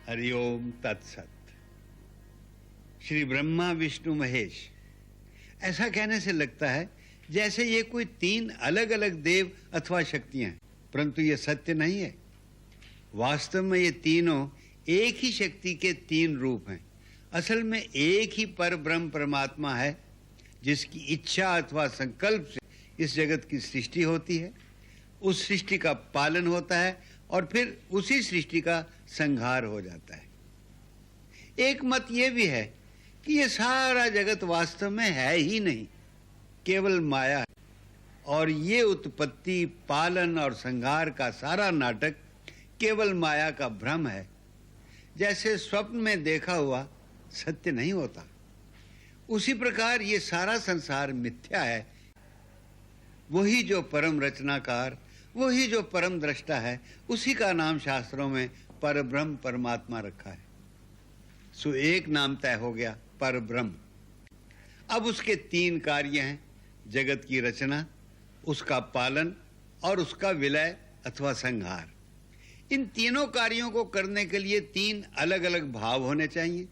हरिओम तत्सत। श्री ब्रह्मा विष्णु महेश, ऐसा कहने से लगता है जैसे ये कोई तीन अलग अलग देव अथवा शक्तियां हैं, परंतु ये सत्य नहीं है। वास्तव में ये तीनों एक ही शक्ति के तीन रूप हैं। असल में एक ही पर ब्रह्म परमात्मा है जिसकी इच्छा अथवा संकल्प से इस जगत की सृष्टि होती है, उस सृष्टि का पालन होता है और फिर उसी सृष्टि का संहार हो जाता है। एक मत ये भी है कि ये सारा जगत वास्तव में है ही नहीं, केवल माया है और ये उत्पत्ति, पालन और संहार का सारा नाटक केवल माया का भ्रम है। जैसे स्वप्न में देखा हुआ सत्य नहीं होता, उसी प्रकार ये सारा संसार मिथ्या है। वही जो परम रचनाकार, वही जो परम दृष्टा है, उसी का नाम शास्त्रों में परब्रह्म परमात्मा रखा है। सो एक नाम तय हो गया, परब्रह्म। अब उसके तीन कार्य हैं, जगत की रचना, उसका पालन और उसका विलय अथवा संहार। इन तीनों कार्यों को करने के लिए तीन अलग अलग भाव होने चाहिए।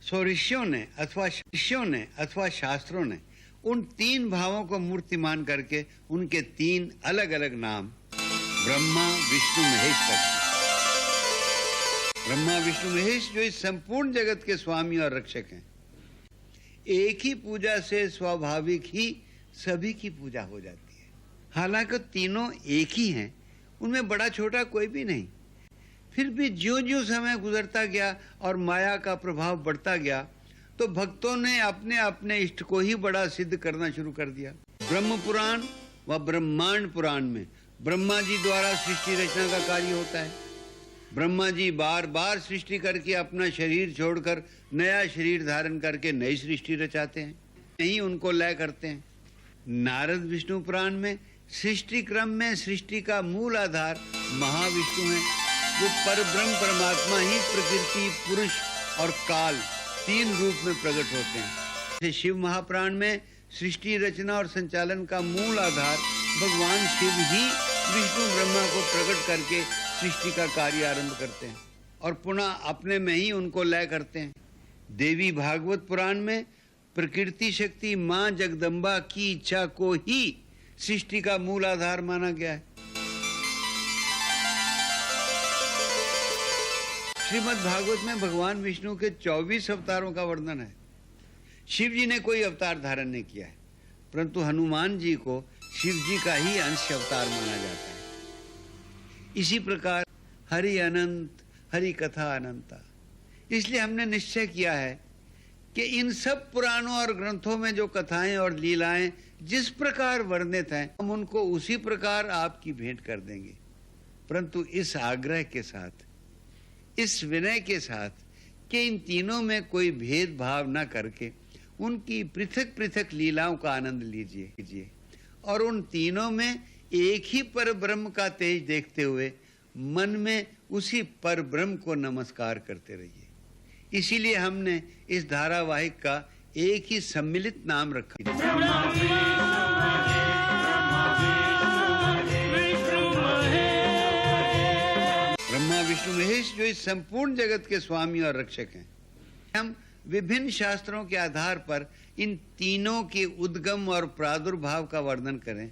सो ऋषियों ने अथवा शास्त्रों ने उन तीन भावों को मूर्तिमान करके उनके तीन अलग अलग नाम ब्रह्मा विष्णु महेश रखे। ब्रह्मा विष्णु महेश जो इस संपूर्ण जगत के स्वामी और रक्षक हैं। एक ही पूजा से स्वाभाविक ही सभी की पूजा हो जाती है। हालांकि तीनों एक ही हैं, उनमें बड़ा छोटा कोई भी नहीं। फिर भी ज्यों-ज्यों समय गुजरता गया और माया का प्रभाव बढ़ता गया, तो भक्तों ने अपने अपने इष्ट को ही बड़ा सिद्ध करना शुरू कर दिया। ब्रह्म पुराण व ब्रह्मांड पुराण में ब्रह्मा जी द्वारा सृष्टि रचना का कार्य होता है। ब्रह्मा जी बार बार सृष्टि करके अपना शरीर छोड़कर नया शरीर धारण करके नई सृष्टि रचाते हैं, यही उनको लय करते हैं। नारद विष्णु पुराण में सृष्टि क्रम में सृष्टि का मूल आधार महाविष्णु है। वो पर ब्रह्म परमात्मा ही प्रकृति, पुरुष और काल तीन रूप में प्रकट होते हैं। शिव महापुराण में सृष्टि रचना और संचालन का मूल आधार भगवान शिव ही विष्णु ब्रह्मा को प्रकट करके सृष्टि का कार्य आरंभ करते हैं और पुनः अपने में ही उनको लय करते हैं। देवी भागवत पुराण में प्रकृति शक्ति मां जगदम्बा की इच्छा को ही सृष्टि का मूल आधार माना गया है। श्रीमद् भागवत में भगवान विष्णु के 24 अवतारों का वर्णन है। शिव जी ने कोई अवतार धारण नहीं किया है, परंतु हनुमान जी को शिव जी का ही अंश अवतार माना जाता है। इसी प्रकार हरि अनंत, हरि कथा अनंता। इसलिए हमने निश्चय किया है कि इन सब पुराणों और ग्रंथों में जो कथाएं और लीलाएं जिस प्रकार वर्णित हैं, हम उनको उसी प्रकार आपकी भेंट कर देंगे, परंतु इस आग्रह के साथ, इस विनय के साथ कि इन तीनों में कोई भेदभाव न करके उनकी पृथक पृथक लीलाओं का आनंद लीजिए और उन तीनों में एक ही पर ब्रह्म का तेज देखते हुए मन में उसी पर ब्रह्म को नमस्कार करते रहिए। इसीलिए हमने इस धारावाहिक का एक ही सम्मिलित नाम रखा। ब्रह्मा विष्णु महेश जो इस संपूर्ण जगत के स्वामी और रक्षक हैं। हम विभिन्न शास्त्रों के आधार पर इन तीनों के उद्गम और प्रादुर्भाव का वर्णन करें